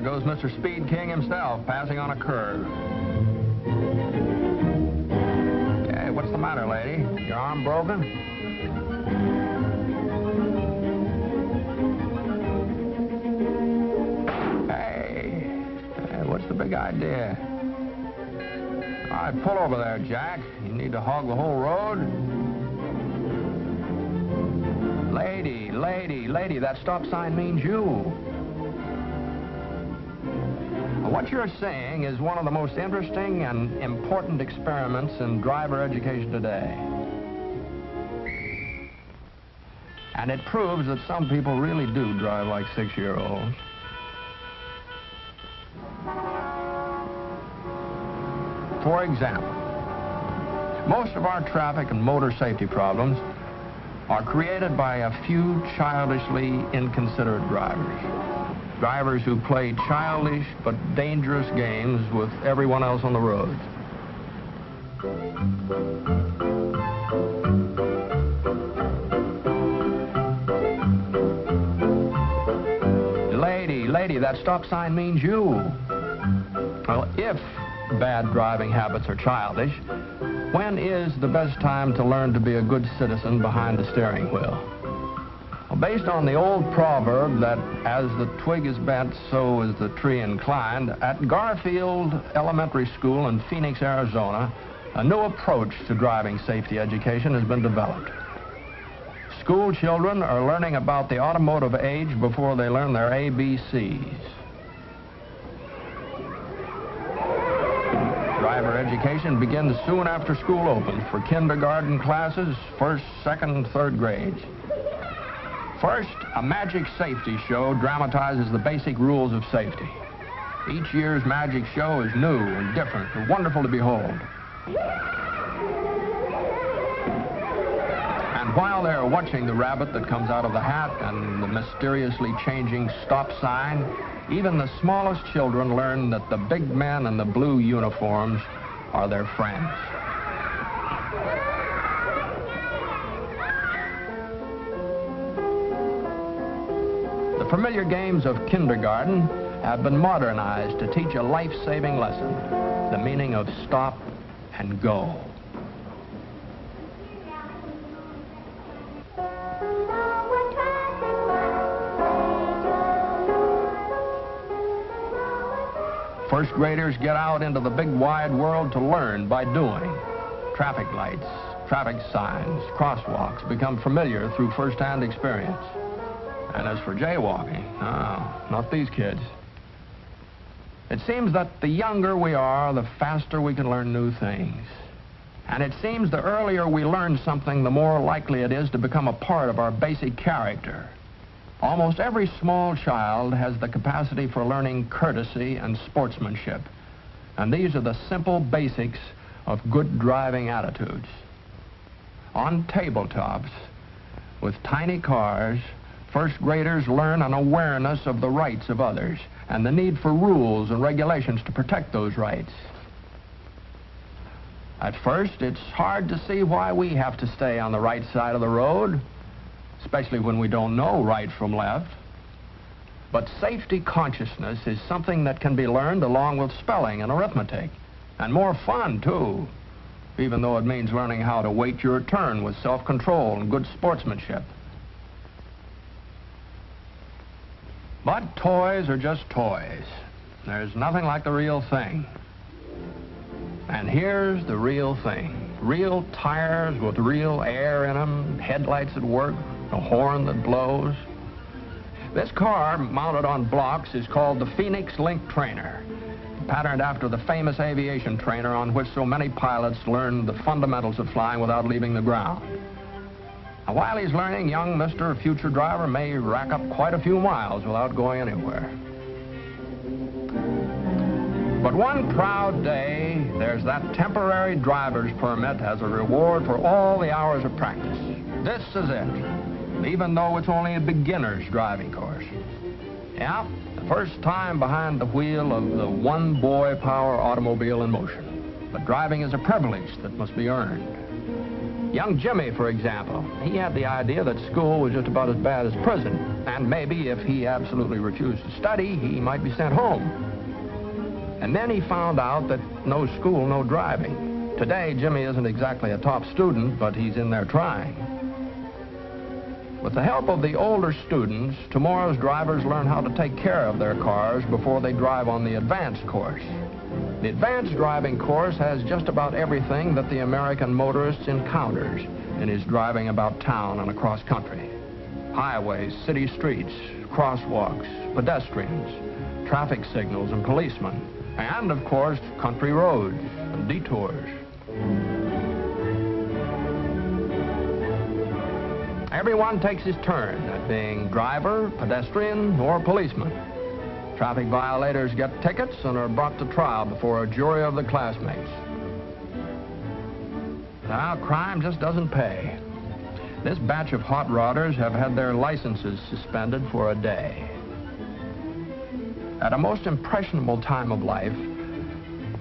goes Mr. Speed King himself, passing on a curve. Hey, what's the matter, lady? Your arm broken? Hey, what's the big idea? All right, pull over there, Jack. You need to hog the whole road? Lady, that stop sign means you. What you're saying is one of the most interesting and important experiments in driver education today. And it proves that some people really do drive like 6-year-olds. For example, most of our traffic and motor safety problems are created by a few childishly inconsiderate drivers. Drivers who play childish but dangerous games with everyone else on the road. Lady, that stop sign means you. Well, if bad driving habits are childish, when is the best time to learn to be a good citizen behind the steering wheel? Well, based on the old proverb that as the twig is bent, so is the tree inclined, at Garfield Elementary School in Phoenix, Arizona, a new approach to driving safety education has been developed. School children are learning about the automotive age before they learn their ABCs. Driver education begins soon after school opens for kindergarten classes, first, second, and third grades. First, a magic safety show dramatizes the basic rules of safety. Each year's magic show is new and different and wonderful to behold. And while they're watching the rabbit that comes out of the hat and the mysteriously changing stop sign, even the smallest children learn that the big men in the blue uniforms are their friends. The familiar games of kindergarten have been modernized to teach a life-saving lesson, the meaning of stop and go. First graders get out into the big wide world to learn by doing. Traffic lights, traffic signs, crosswalks become familiar through first-hand experience. And as for jaywalking, not these kids. It seems that the younger we are, the faster we can learn new things. And it seems the earlier we learn something, the more likely it is to become a part of our basic character. Almost every small child has the capacity for learning courtesy and sportsmanship. And these are the simple basics of good driving attitudes. On tabletops, with tiny cars, first graders learn an awareness of the rights of others and the need for rules and regulations to protect those rights. At first, it's hard to see why we have to stay on the right side of the road, especially when we don't know right from left. But safety consciousness is something that can be learned along with spelling and arithmetic, and more fun, too, even though it means learning how to wait your turn with self-control and good sportsmanship. But toys are just toys. There's nothing like the real thing. And here's the real thing. Real tires with real air in them, headlights that work, a horn that blows. This car, mounted on blocks, is called the Phoenix Link Trainer, patterned after the famous aviation trainer on which so many pilots learned the fundamentals of flying without leaving the ground. Now, while he's learning, young Mr. Future Driver may rack up quite a few miles without going anywhere. But one proud day, there's that temporary driver's permit as a reward for all the hours of practice. This is it, even though it's only a beginner's driving course. Yeah, the first time behind the wheel of the one-boy power automobile in motion. But driving is a privilege that must be earned. Young Jimmy, for example, he had the idea that school was just about as bad as prison, and maybe if he absolutely refused to study, he might be sent home. And then he found out that no school, no driving. Today, Jimmy isn't exactly a top student, but he's in there trying. With the help of the older students, tomorrow's drivers learn how to take care of their cars before they drive on the advanced course. The advanced driving course has just about everything that the American motorist encounters in his driving about town and across country. Highways, city streets, crosswalks, pedestrians, traffic signals and policemen, and of course, country roads and detours. Everyone takes his turn at being driver, pedestrian, or policeman. Traffic violators get tickets and are brought to trial before a jury of the classmates. Now, crime just doesn't pay. This batch of hot rodders have had their licenses suspended for a day. At a most impressionable time of life,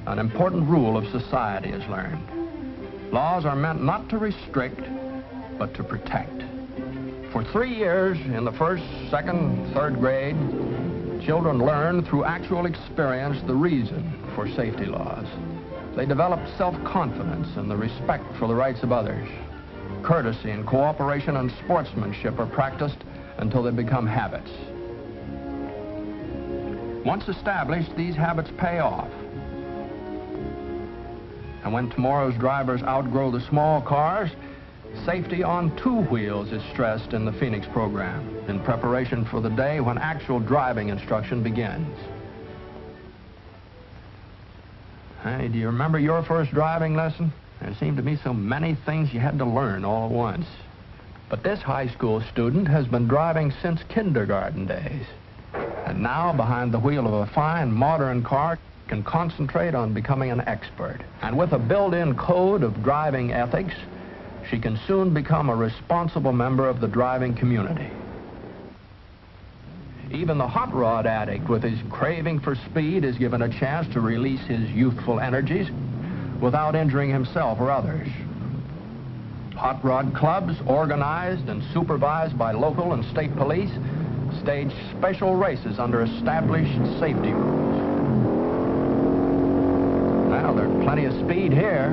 an important rule of society is learned. Laws are meant not to restrict, but to protect. For 3 years, in the first, second, third grade, children learn through actual experience the reason for safety laws. They develop self-confidence and the respect for the rights of others. Courtesy and cooperation and sportsmanship are practiced until they become habits. Once established, these habits pay off. And when tomorrow's drivers outgrow the small cars, safety on 2 wheels is stressed in the Phoenix program in preparation for the day when actual driving instruction begins. Hey, do you remember your first driving lesson? There seemed to be so many things you had to learn all at once. But this high school student has been driving since kindergarten days. And now, behind the wheel of a fine, modern car, can concentrate on becoming an expert. And with a built-in code of driving ethics, she can soon become a responsible member of the driving community. Even the hot rod addict with his craving for speed is given a chance to release his youthful energies without injuring himself or others. Hot rod clubs, organized and supervised by local and state police, stage special races under established safety rules. Well, there's plenty of speed here,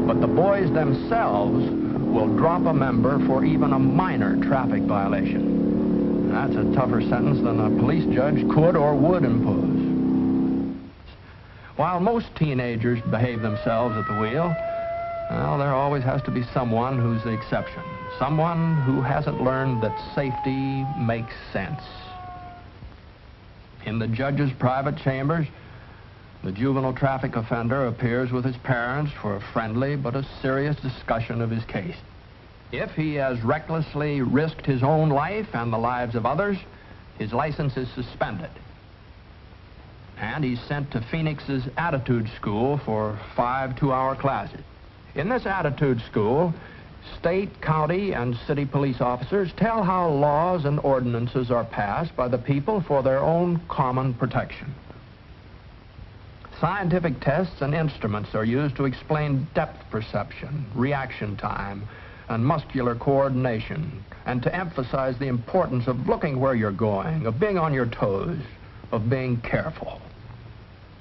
but the boys themselves will drop a member for even a minor traffic violation. That's a tougher sentence than a police judge could or would impose. While most teenagers behave themselves at the wheel, well, there always has to be someone who's the exception. Someone who hasn't learned that safety makes sense. In the judge's private chambers, the juvenile traffic offender appears with his parents for a friendly but a serious discussion of his case. If he has recklessly risked his own life and the lives of others, his license is suspended. And he's sent to Phoenix's attitude school for 5 2-hour classes. In this attitude school, state, county, and city police officers tell how laws and ordinances are passed by the people for their own common protection. Scientific tests and instruments are used to explain depth perception, reaction time, and muscular coordination, and to emphasize the importance of looking where you're going, of being on your toes, of being careful.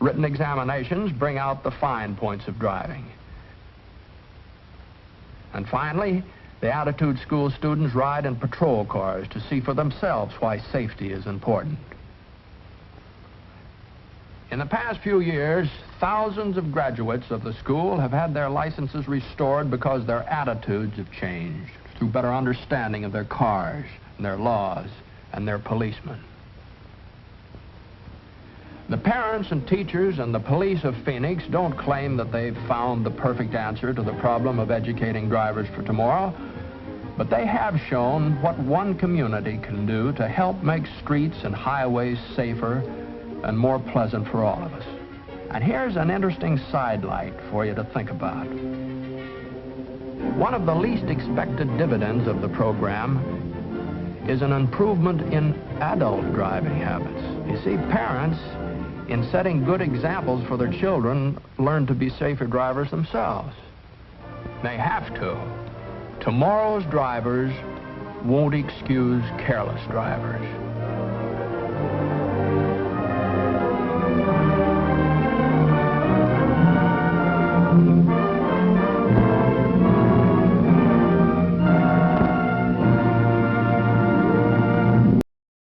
Written examinations bring out the fine points of driving. And finally, the attitude school students ride in patrol cars to see for themselves why safety is important. In the past few years, thousands of graduates of the school have had their licenses restored because their attitudes have changed through better understanding of their cars, and their laws, and their policemen. The parents and teachers and the police of Phoenix don't claim that they've found the perfect answer to the problem of educating drivers for tomorrow, but they have shown what one community can do to help make streets and highways safer and more pleasant for all of us. And here's an interesting sidelight for you to think about. One of the least expected dividends of the program is an improvement in adult driving habits. You see, parents, in setting good examples for their children, learn to be safer drivers themselves. They have to. Tomorrow's drivers won't excuse careless drivers.